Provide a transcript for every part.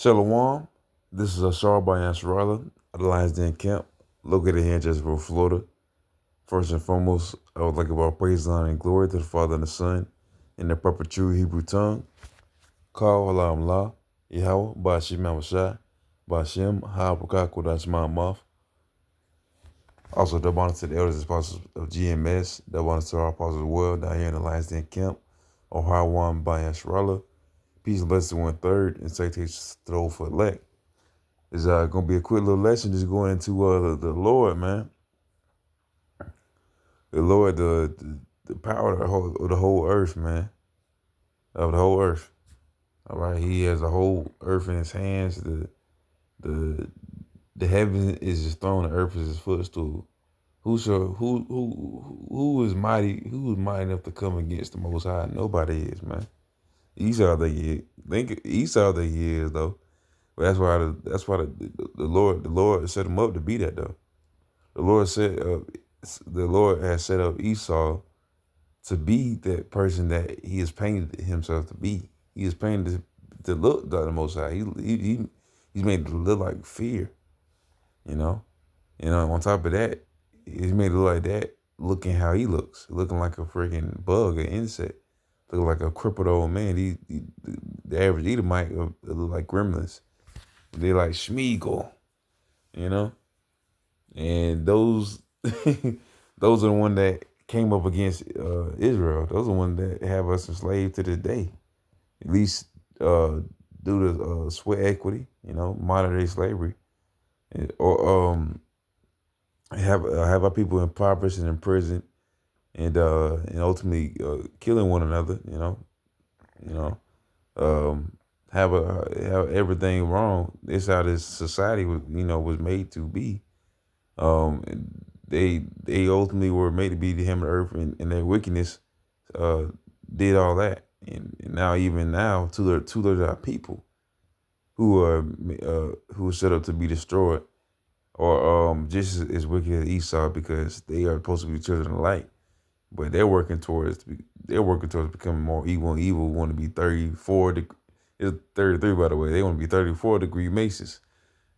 Shalom. This is Ashar by Ansarala of the Lions Den Camp, located here in Jacksonville, Florida. First and foremost, I would like to give praise, honor, and glory to the Father and the Son in the proper true Hebrew tongue. Call Halam La, Yahweh, Bashim Mawashai, Bashem, Ha'apakah, Kodash Ma'amaf. Also, double honor to the elders and apostles of GMS, double honor to our apostles as well, down here in the Lions Den Camp, Ohio by Ansarala. Peace and blessings to 1/3, and salutations to the old for elect. It's gonna be a quick little lesson just going into the Lord, man. The Lord, the power of the whole earth, man. Of the whole earth. All right. He has the whole earth in his hands. The the heaven is his throne, the earth is his footstool. Who is mighty? Who is mighty enough to come against the Most High? Nobody is, man. Esau that he is. Think Esau that he is though. But that's why the Lord set him up to be that though. The Lord has set up Esau to be that person that he has painted himself to be. He is painted to look like the Most High. He's made it to look like fear, you know. And on top of that, he's made it look like that, looking how he looks, looking like a freaking bug, an insect, looking like a crippled old man. The average Edomite look like gremlins. They like Schmeagol, you know. And those those are the one that came up against Israel. Those are the ones that have us enslaved to this day. At least due to sweat equity, you know, modern day slavery, or have our people impoverished and in prison, and ultimately killing one another. You know, have everything wrong. It's how this society was made to be. Um, they ultimately were made to be the hem of the earth, and their wickedness did all that. And now, even now, two of our people who are set up to be destroyed, or just as wicked as Esau, because they are supposed to be children of light, but they're working towards becoming more evil, and evil want to be 34. It's 33, by the way. They want to be 34-degree Masons.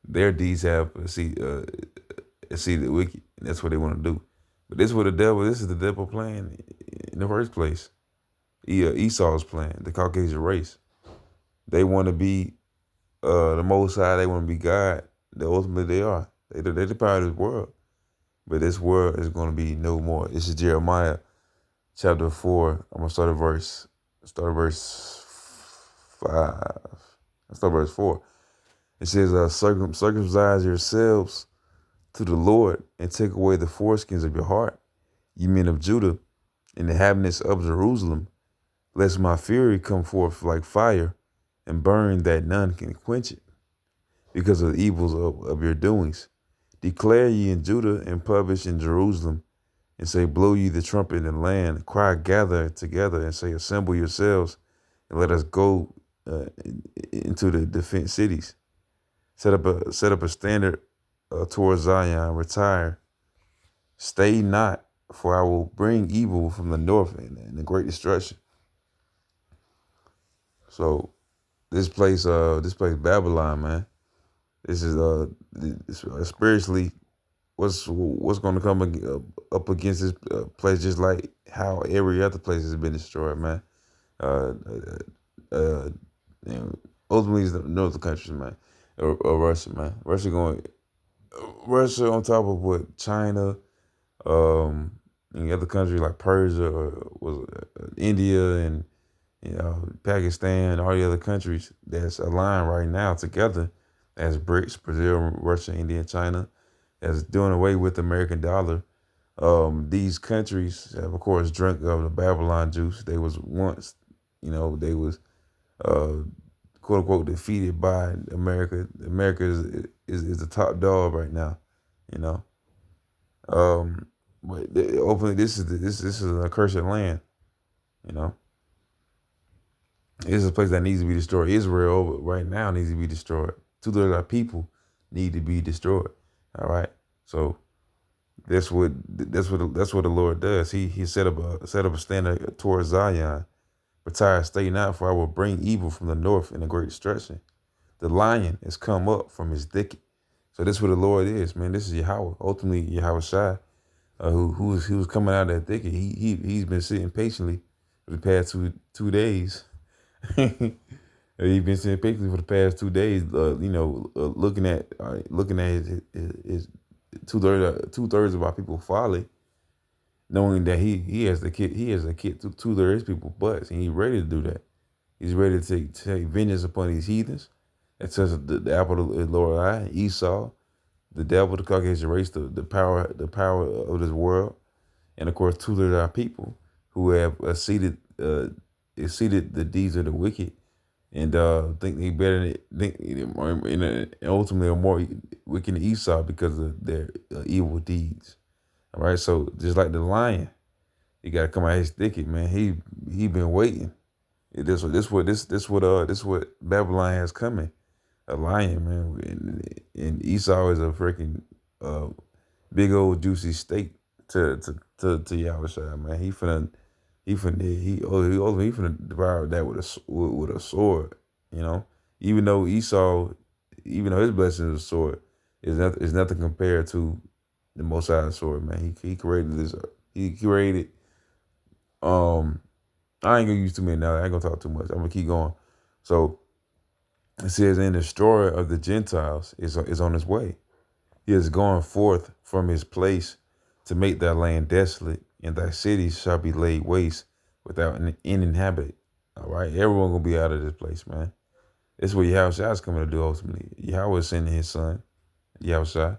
Their deeds have see the wicked. And that's what they want to do. But this is the devil plan in the first place. Esau's plan, the Caucasian race. They want to be the Most High. They want to be God. Ultimately, they are. They're the power of this world. But this world is going to be no more. This is Jeremiah chapter 4. I'm going to start at verse 5. Let's start at verse 4. It says, circumcise yourselves to the Lord and take away the foreskins of your heart, ye men of Judah, and the inhabitants of Jerusalem, lest my fury come forth like fire and burn that none can quench it, because of the evils of your doings. Declare ye in Judah and publish in Jerusalem, and say, blow ye the trumpet in the land, cry, gather together, and say, assemble yourselves, and let us go into the defense cities. Set up a standard towards Zion, retire, stay not, for I will bring evil from the north and the great destruction. So this place Babylon, man. This is spiritually what's going to come up against this place, just like how every other place has been destroyed, man. Uh, uh, you know, ultimately, it's the northern countries, man, or Russia, man. Russia on top of what China, and other countries like Persia, or was India, and Pakistan, all the other countries that's aligned right now together as BRICS, Brazil, Russia, India, and China, as doing away with the American dollar. These countries have, of course, drunk of the Babylon juice. They was once, they was uh, quote unquote defeated by America. America is the top dog right now, you know. But openly, this is an accursed land, you know. This is a place that needs to be destroyed. Israel right now needs to be destroyed. Two-thirds of our people need to be destroyed. All right. So that's what the Lord does. He set up a standard towards Zion. Retire, stay not, for I will bring evil from the north and a great destruction. the lion has come up from his thicket. So this is what the Lord is, man. This is Yahweh, ultimately Yahweh Shai, who was coming out of that thicket. He's been sitting patiently for the past two days. He's been sitting patiently for the past 2 days. Looking at his two thirds of our people folly, knowing that he has the kid he has a kid to two-thirds people butts, and he's ready to do that. He's ready to take vengeance upon these heathens. That says the apple of the Lord eye, Esau, the devil, the Caucasian race, the power of this world, and of course two-thirds of our people who have exceeded the deeds of the wicked, and think they better and ultimately are more wicked than Esau because of their evil deeds. All right, so just like the lion, he got to come out his thicket, man. He been waiting. This what Babylon has coming. A lion, man, and Esau is a freaking uh, big old juicy steak to Yahushua, man. He finna devour that with a sword, you know. Even though Esau, even though his blessing is a sword, is nothing compared to the Most High sword, man. He created this. He created. Um, I ain't gonna use too many now. I ain't gonna talk too much. I'm gonna keep going. So it says, "And the destroyer of the Gentiles is on his way. He is going forth from his place to make thy land desolate, and thy cities shall be laid waste without an inhabitant." All right, everyone gonna be out of this place, man. This is what Yahweh is coming to do ultimately. Yahweh is sending his son, Yahweh,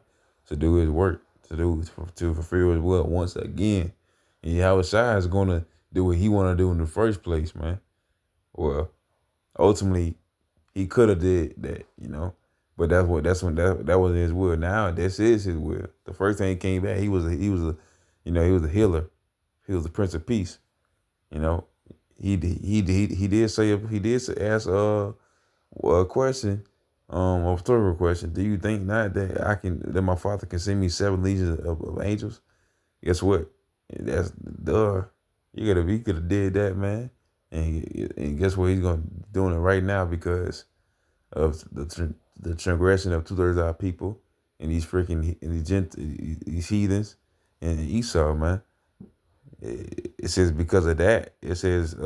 to do his work, to fulfill his will once again. And Yahweh is gonna do what he wanna do in the first place, man. Well, ultimately, he could have did that, but that wasn't his will. Now this is his will. The first time he came back, he was a healer. He was the Prince of Peace. You know, he did ask a question, a rhetorical question. Do you think not that my father can send me 7 legions of angels? Guess what? That's duh. He could have did that, man. And guess what? He's doing it right now because of the transgression of two-thirds of our people and these heathens and Esau, man. It says because of that. It says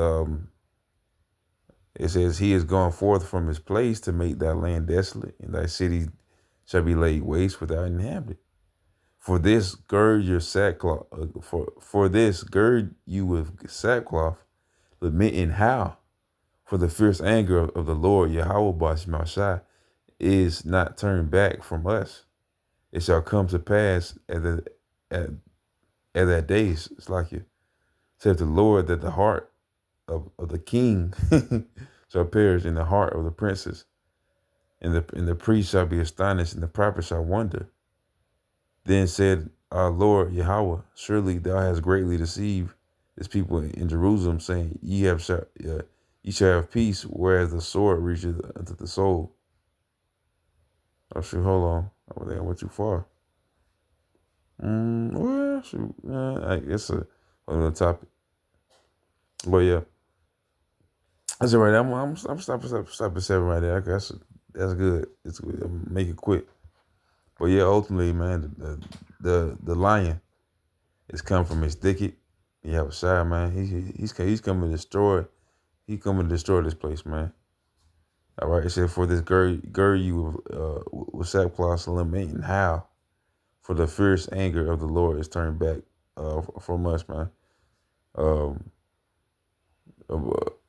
he is gone forth from his place to make thy land desolate, and thy city shall be laid waste without inhabitant. For this gird your sackcloth. For this gird you with sackcloth, lament and howl. For the fierce anger of the Lord Yahweh Bashmashai is not turned back from us. It shall come to pass at that day. It's like you said the Lord that the heart of the king shall perish in the heart of the princes, and the priest shall be astonished, and the prophet shall wonder. Then said our Lord Yahweh, surely thou hast greatly deceived this people in Jerusalem, saying, ye shall have peace, whereas the sword reaches unto the soul. Oh shoot, hold on. I think I went too far. Well, shoot, I guess another topic. But yeah, that's it right there. I'm stopping 7 right there. That's good. It's good. I'm make it quick. But yeah, ultimately, man, the lion is come from his thicket. You have a side, man. He's coming to destroy. He's coming to destroy this place, man. All right. It said, for this gird you with sackcloth, lament and howl, for the fierce anger of the Lord is turned back from us, man.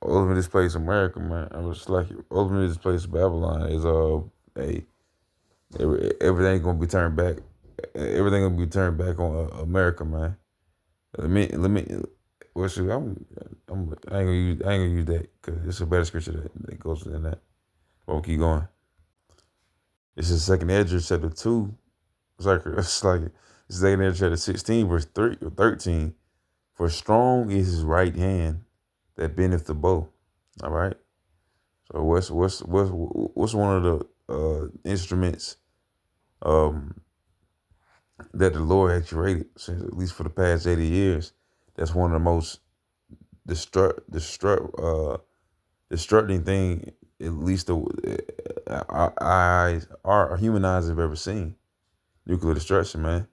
Ultimately, this place, America, man. I was like, ultimately, this place, Babylon, is everything gonna be turned back. Everything gonna be turned back on America, man. Let me. Well, shoot, I ain't gonna use that because it's a better scripture that goes in that. But we'll keep going. This is Second Ezra chapter 2. It's Second Ezra chapter 16, verse 3 or 13. For strong is his right hand that bendeth the bow. All right. So what's one of the instruments that the Lord had created since at least for the past 80 years? That's one of the most destructing thing, at least our human eyes have ever seen. Nuclear destruction, man.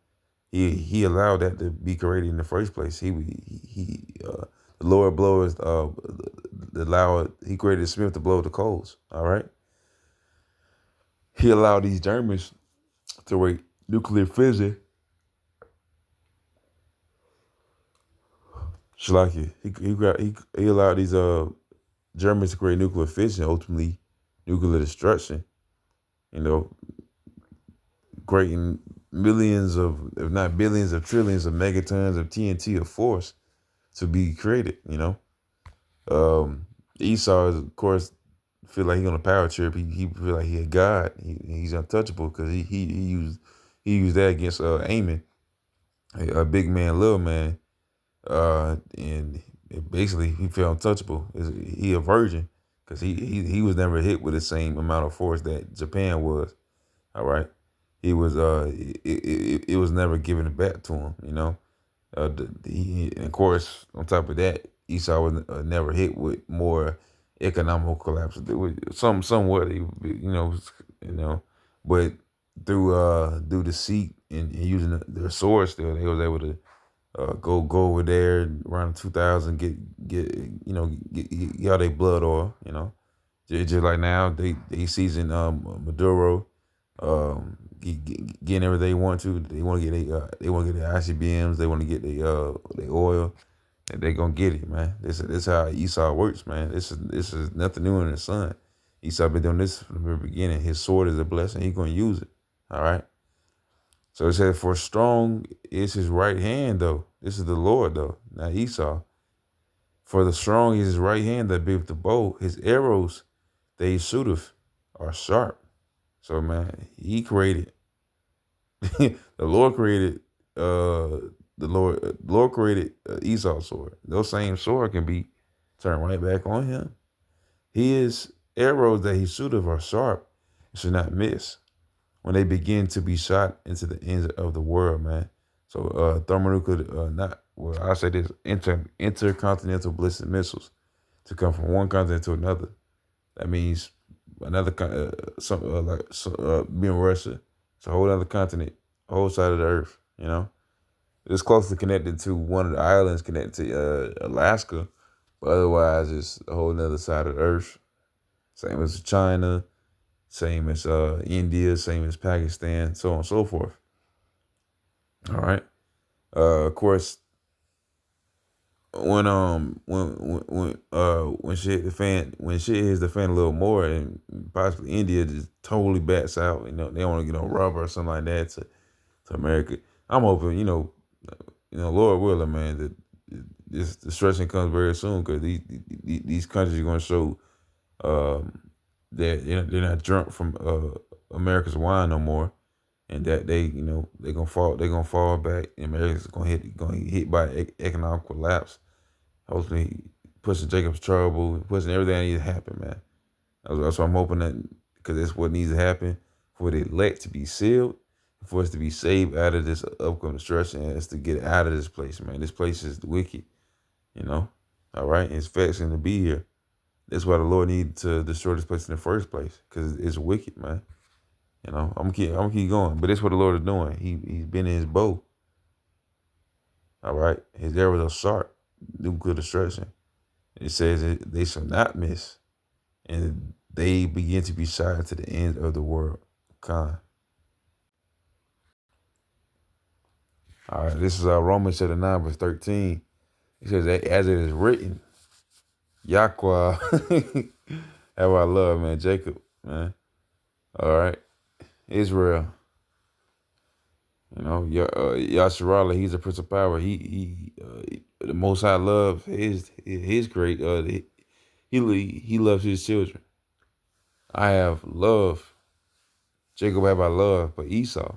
He allowed that to be created in the first place. The Lord blowers allowed he created Smith to blow the coals. All right. He allowed these Germans to rate nuclear fission. Shalaki. He allowed these Germans to create nuclear fission, ultimately nuclear destruction. You know, creating millions of, if not billions of trillions of megatons of TNT of force to be created. Esau, is, of course, feel like he on a power trip. He feel like he a god. He's untouchable because he used that against Ammon, a big man, little man, and basically he felt untouchable. He a virgin because he was never hit with the same amount of force that Japan was. All right, he was it was never given back to him. And of course, on top of that, Esau was never hit with more economical collapse. Somewhat, but through deceit and using their swords, still they was able to go over there around 2000, get all their blood oil. Just like now they season Maduro, getting everything they want to. They want to get their ICBMs. They want to get their oil. And they gonna get it, man. This how Esau works, man. This is nothing new in the sun. Esau been doing this from the very beginning. His sword is a blessing. He's gonna use it. All right. So it said, for strong is his right hand, though. This is the Lord, though, not Esau. For the strong is his right hand that beareth the bow. His arrows that he shooteth are sharp. So, man, he created. The Lord created. The Lord created Esau's sword. Those same sword can be turned right back on him. His arrows that he shooteth are sharp, and should not miss when they begin to be shot into the ends of the world, man. So thermonuclear, not well, I'll say this: intercontinental ballistic missiles to come from one continent to another. That means another being Russia. It's a whole other continent, a whole side of the earth. It's closely connected to one of the islands connected to Alaska, but otherwise it's a whole other side of the earth. Same as China, same as India, same as Pakistan, so on and so forth. All right. Of course, when shit hits the fan a little more, and possibly India just totally bats out. They don't want to get on rubber or something like that to America. I'm hoping, Lord willing, man, that this destruction comes very soon because these countries are going to show that they're not drunk from America's wine no more, and that they're gonna fall back. And America's gonna get hit by economic collapse. Hopefully, pushing Jacob's trouble, pushing everything that needs to happen, man. That's what I'm hoping that, because that's what needs to happen for the elect to be sealed, for us to be saved out of this upcoming destruction, and us to get out of this place, man. This place is wicked, All right, it's vexing to be here. That's why the Lord needed to destroy this place in the first place, because it's wicked, man. I'm gonna keep going, but that's what the Lord is doing. He's been in his bow. All right, his arrows are sharp, nuclear destruction. It says that they shall not miss, and they begin to be shot to the end of the world. Con. All right, this is Romans chapter 9, verse 13. It says, as it is written, Yahweh, have I love, man, Jacob, man. All right, Israel. Yasharallah, he's a prince of power. The Most High love his great. He loves his children. I have love. Jacob have I love, but Esau,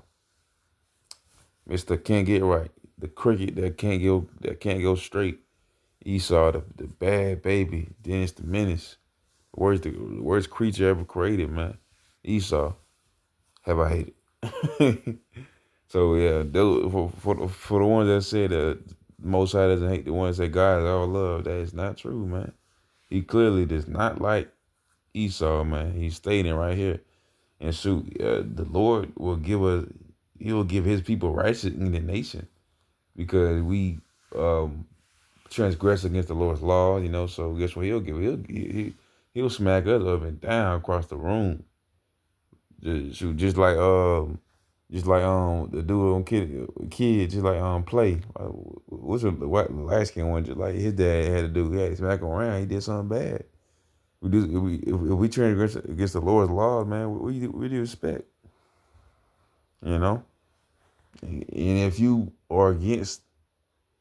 Mister can't get right. The cricket that can't go straight. Esau, the bad baby. Dennis the menace. The worst creature ever created, man. Esau, have I hated. So yeah, for the ones that said that Most High doesn't hate, the ones that God is all love, that is not true, man. He clearly does not like Esau, man. He's stating right here. And shoot, the Lord will give us, he will give his people righteous indignation because we um, transgress against the Lord's law, you know. So guess what he'll give? He'll smack us up and down across the room. Shoot, just like the dude on kid, just like play. What's the light skin one? Just like his dad had to do. He had to smack him around. He did something bad. We do if we transgress against the Lord's laws, man. We do expect, you know. And if you are against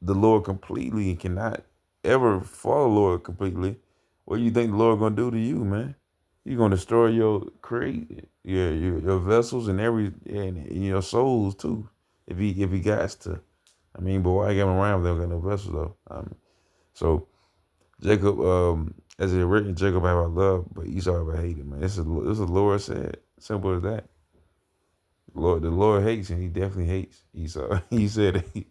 the Lord completely and cannot ever follow the Lord completely, what do you think the Lord gonna do to you, man? He's gonna destroy your your vessels and and your souls too. If he got to. I mean, but why get him around if they don't got no vessels though? So Jacob, as it written, Jacob have I love, but Esau have I hated, man. This is the Lord said. Simple as that. The Lord hates him. He definitely hates Esau. He said it.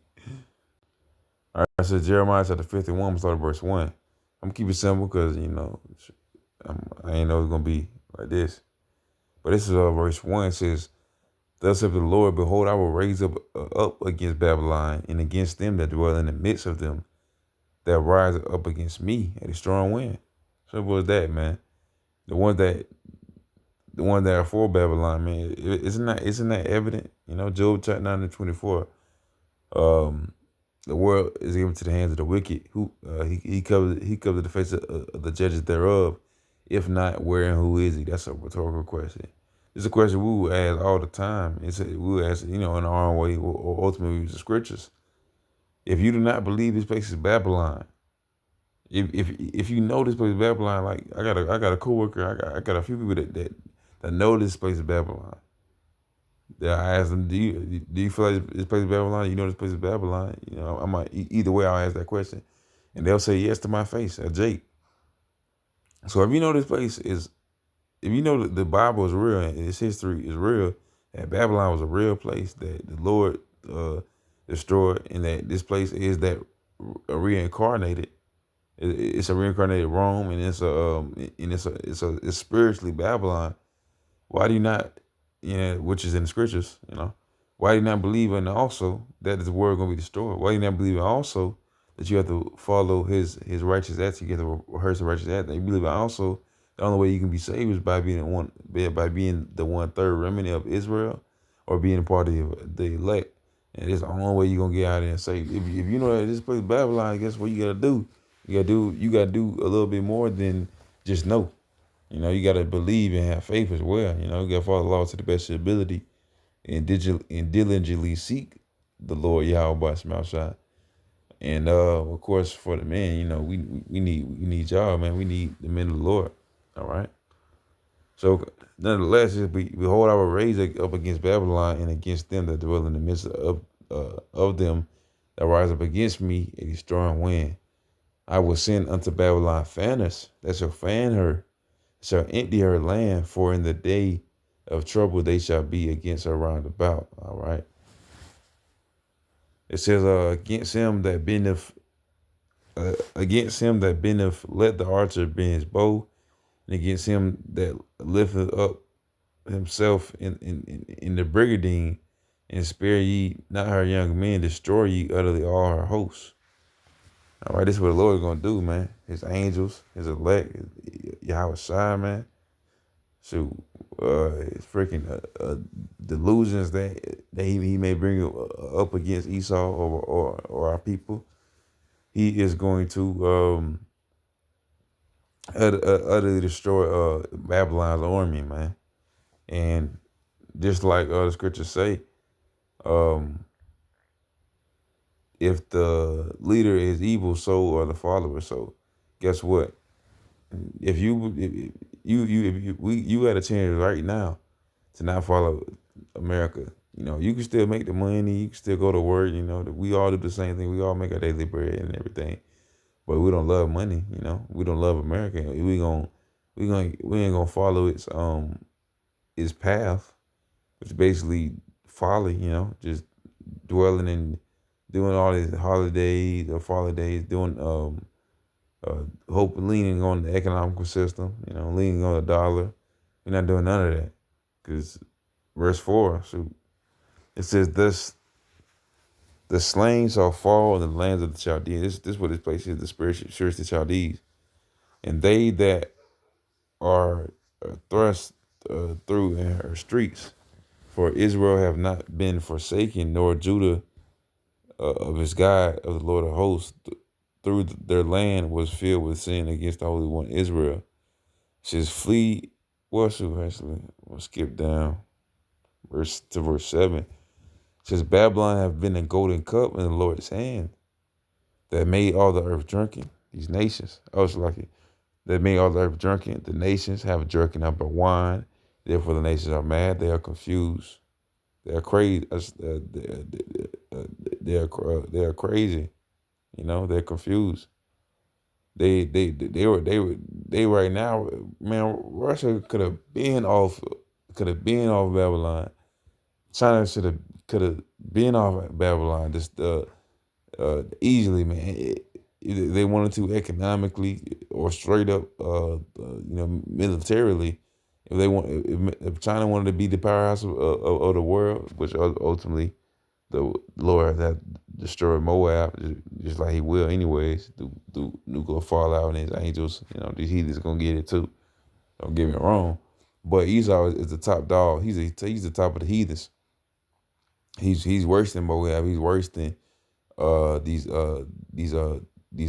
All right, so Jeremiah chapter 51, start at verse 1. I'm going to keep it simple because, you know, I ain't know it's going to be like this. But this is verse 1. It says, Thus saith the Lord, behold, I will raise up against Babylon and against them that dwell in the midst of them that rise up against me at a strong wind. Simple as that, man. The ones that are for Babylon, man, isn't that evident? You know, Job chapter 9 and 24. The world is given to the hands of the wicked. Who he covered the face of the judges thereof. If not, where and who is he? That's a rhetorical question. It's a question we will ask all the time. We will ask, you know, in our own way, or ultimately use the scriptures. If you do not believe this place is Babylon, if you know this place is Babylon, like I got a coworker, I got a few people that know this place is Babylon. Yeah, I asked them, do you feel like this place is Babylon? You know this place is Babylon? You know, I might either way I'll ask that question. And they'll say yes to my face, Jake. So if you know this place is, if you know that the Bible is real and its history is real, that Babylon was a real place that the Lord destroyed, and that this place is that reincarnated. It's a reincarnated Rome, and it's spiritually Babylon. Why do you not, you know, which is in the scriptures, you know, why do you not believe in also that the world going to be destroyed? Why do you not believe in also that you have to follow his righteous acts, you get to rehearse the righteous acts? You believe in also the only way you can be saved is by being the 1/3 remnant of Israel, or being a part of the elect. And it's the only way you're going to get out there and saved. If you know that this place is Babylon, guess what you got to do? You got to do a little bit more than just know. You know, you got to believe and have faith as well. You know, you got to follow the law to the best of your ability, and diligently seek the Lord Yahweh by Shema Shai. And of course, for the men, you know, we need y'all, man. We need the men of the Lord. All right. So nonetheless, we hold our raise up against Babylon and against them that dwell in the midst of them that rise up against me a strong wind. I will send unto Babylon fanners that shall fan her, shall empty her land, for in the day of trouble they shall be against her round about. All right. It says, against him that bendeth, let the archer bend his bow, and against him that lifteth up himself in the brigandine, and spare ye not her young men, destroy ye utterly all her hosts. All right, this is what the Lord is gonna do, man. His angels, his elect, Yahweh Shai, man. So, it's freaking delusions that he may bring up against Esau or our people. He is going to utterly destroy Babylon's army, man. And just like the scriptures say, um, if the leader is evil, so are the followers. So, guess what? If you had a chance right now to not follow America, you know, you can still make the money, you can still go to work, you know, we all do the same thing. We all make our daily bread and everything. But we don't love money, you know. We don't love America. We ain't gonna follow its path, which basically folly, you know, just dwelling and doing all these holidays or folly days, doing Hope leaning on the economical system, leaning on the dollar. We're not doing none of that. Because verse 4, shoot, it says, "Thus the slain shall fall in the lands of the Chaldeans." This is what this place is, the spiritual Chaldees. "And they that are thrust through in her streets. For Israel have not been forsaken, nor Judah of his God, of the Lord of hosts. Through their land was filled with sin against the Holy One Israel." It says, "Flee." Well, shoot, actually, we'll skip down verse 7. It says, "Babylon have been a golden cup in the Lord's hand, that made all the earth drunken." These nations, oh, it's like it, that made all the earth drunken. The nations have drunken up of wine. Therefore, the nations are mad. They are confused. They are crazy. They are crazy. They're confused. They right now, man. Russia could have been off Babylon. China could have been off Babylon just easily, man. They wanted to economically or straight up, militarily. If China wanted to be the powerhouse of the world, which ultimately the Lord had destroyed Moab, just like He will anyways, through nuclear fallout and His angels. These heathens gonna get it too. Don't get me wrong, but Esau is the top dog. He's the top of the heathens. He's worse than Moab. He's worse than these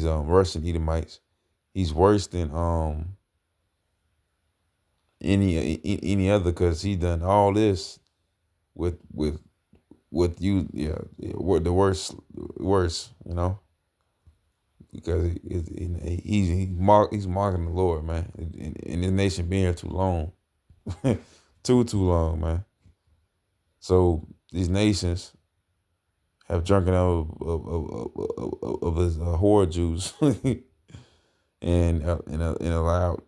Russian Edomites. He's worse than any other, because he done all this with you. Yeah, the worst, because he's mocking the Lord, man, and this nation being here too long, too long, man. So these nations have drunken out of his whore Jews, and allowed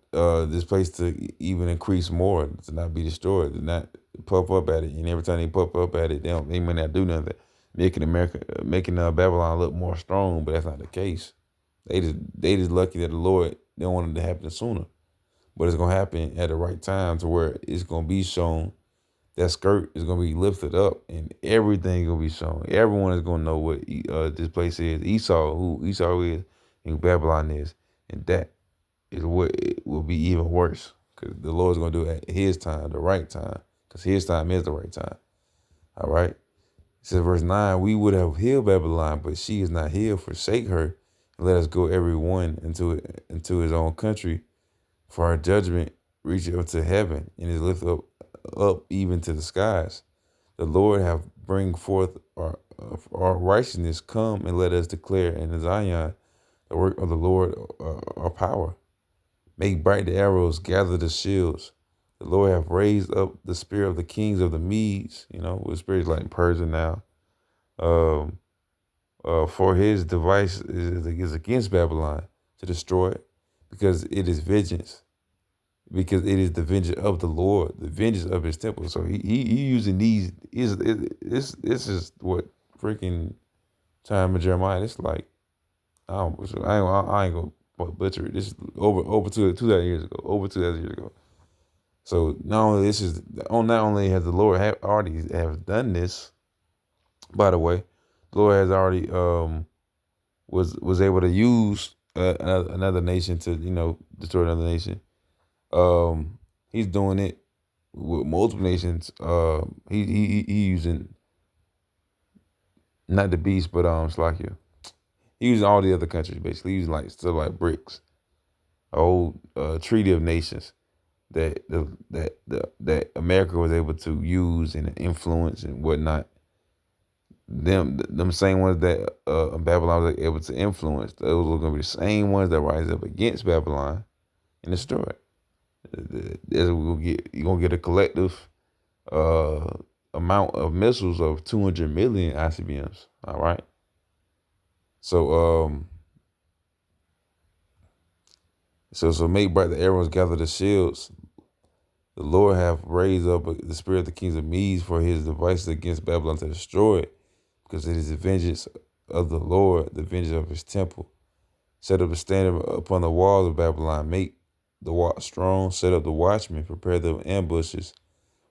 this place to even increase more, to not be destroyed, to not puff up at it. And every time they puff up at it, they may not do nothing, making Babylon look more strong. But that's not the case. They just lucky that the Lord didn't want it to happen sooner. But it's gonna happen at the right time, to where it's gonna be shown. That skirt is gonna be lifted up, and everything gonna be shown. Everyone is gonna know what this place is. Who Esau is, and who Babylon is, and that is what it will be even worse, because the Lord's gonna do it at His time, the right time, because His time is the right time. All right. It says verse 9: "We would have healed Babylon, but she is not healed. Forsake her, and let us go every one into his own country. For our judgment reacheth up to heaven, and is lifted up even to the skies. The Lord have bring forth our righteousness. Come and let us declare in Zion the work of the Lord, our power. Make bright the arrows, gather the shields. The Lord have raised up the spirit of the kings of the Medes," with spirits like Persia now. Um, "For His device is against Babylon, to destroy it, because it is vengeance. Because it is the vengeance of the Lord, the vengeance of His temple." So he using these. This is what freaking time of Jeremiah. It's like, I ain't gonna butcher it. This is over 2,000 years ago. Over 2,000 years ago. So not only has the Lord already have done this. By the way, the Lord has already was able to use another nation to destroy another nation. He's doing it with multiple nations. He using, not the beast, but Slovakia. He using all the other countries basically. He using like stuff like BRICS, a whole treaty of nations that America was able to use and influence and whatnot. Them same ones that Babylon was able to influence. Those are gonna be the same ones that rise up against Babylon and destroy it. You're gonna get a collective amount of missiles of 200 million ICBMs. All right. So so make bright the arrows, gather the shields. The Lord hath raised up the spirit of the kings of Medes for His devices against Babylon, to destroy it, because it is the vengeance of the Lord, the vengeance of His temple. Set up a standard upon the walls of Babylon. Make the wall strong. Set up the watchmen. Prepare the ambushes.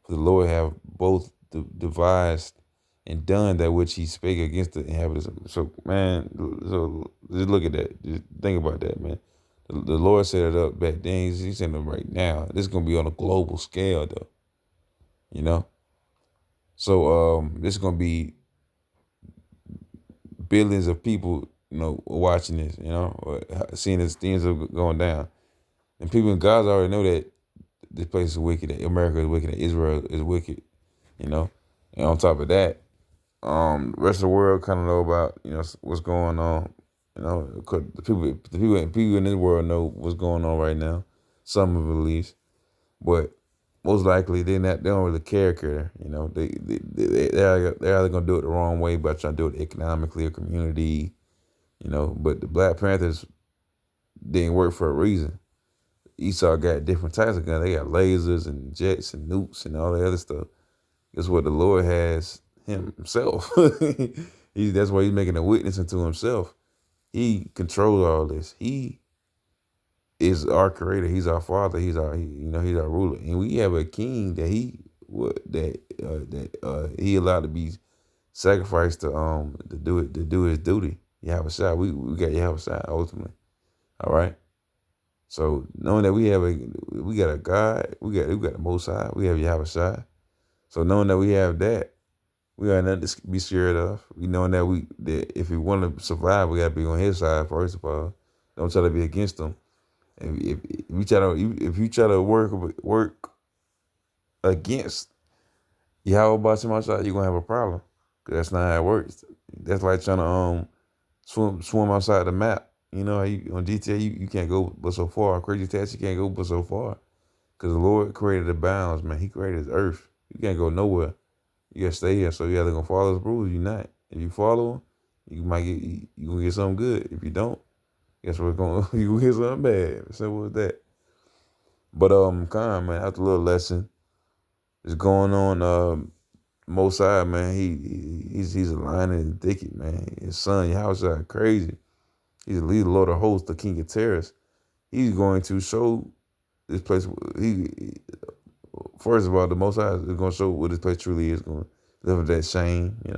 For the Lord have both devised and done that which he spake against the inhabitants. So, man, so just look at that. Just think about that, man. The Lord set it up back then. He's saying it right now. This is going to be on a global scale, though, you know? So this is going to be billions of people, watching this, or seeing these things are going down. And people in Gaza already know that this place is wicked, that America is wicked, that Israel is wicked, you know? And on top of that, the rest of the world kind of know about, what's going on. 'Cause the people in this world know what's going on right now. Some of it at least, but most likely they don't really care. They're either gonna do it the wrong way by trying to do it economically or community. But the Black Panthers didn't work for a reason. Esau got different types of guns. They got lasers and jets and nukes and all that other stuff. It's what the Lord has himself. That's why he's making a witness unto himself. He controls all this. He is our creator. He's our father. He's our ruler. And we have a king that he allowed to be sacrificed to do his duty. Yahweh, we got Yahweh ultimately. All right. So knowing that we got a God, we got the Most High, we have Yahweh. So knowing that we have that, we got nothing to be scared of. We know that if we want to survive, we got to be on his side first of all. Don't try to be against him. If you try to work against Yahweh Bashim outside, you're gonna have a problem. 'Cause that's not how it works. That's like trying to swim outside the map. You know, on GTA you can't go but so far. Crazy Taxi, you can't go but so far. Because the Lord created the bounds, man. He created his earth. You can't go nowhere. You gotta stay here. So you either gonna follow his rules, you not. If you follow him, you gonna get something good. If you don't, guess what's going you gonna get something bad. Simple as that. But man, after a little lesson is going on, Most High, man, he's a lion in the thicket, man. His son, Yahweh, crazy. He's the leader, Lord of hosts, the King of terrors. He's going to show this place. First of all, the Most High is going to show what this place truly is. Going to live that shame, It's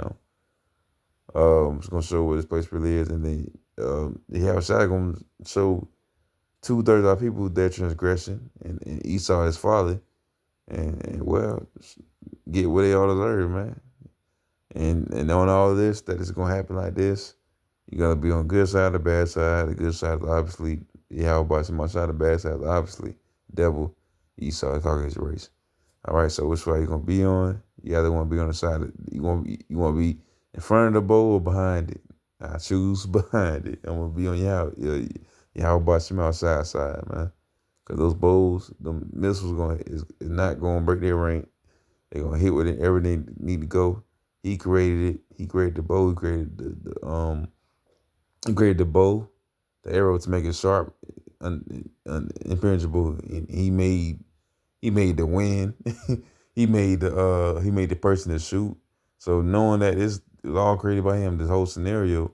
going to show what this place really is, and then the Yahweh going to show 2/3 of our people their transgression, and Esau his father, and well, get what they all deserve, man. And knowing all of this, that it's going to happen like this, you got to be on the good side, the bad side. The good side is obviously Yahweh, my side, the bad side is obviously devil, Esau, the Caucasian race. All right, so which side you gonna be on? You either want to be on the side you want to be in front of the bow or behind it. I choose behind it. I'm gonna be on Yahweh side, man. Cause those bows, the missiles is not gonna break their rank. They're gonna hit with it everything need to go. He created it. He created the bow. He created he created the bow, the arrow to make it sharp, impenetrable. And he made the wind. he made the person to shoot. So knowing that it's all created by him, this whole scenario,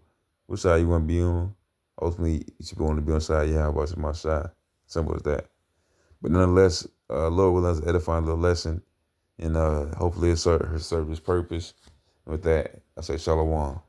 which side you want to be on? Ultimately, you should want to be on the side Yahweh is my side. Simple as that. But nonetheless, Lord will let us edify the lesson, and hopefully it serve his purpose. With that, I say shalom.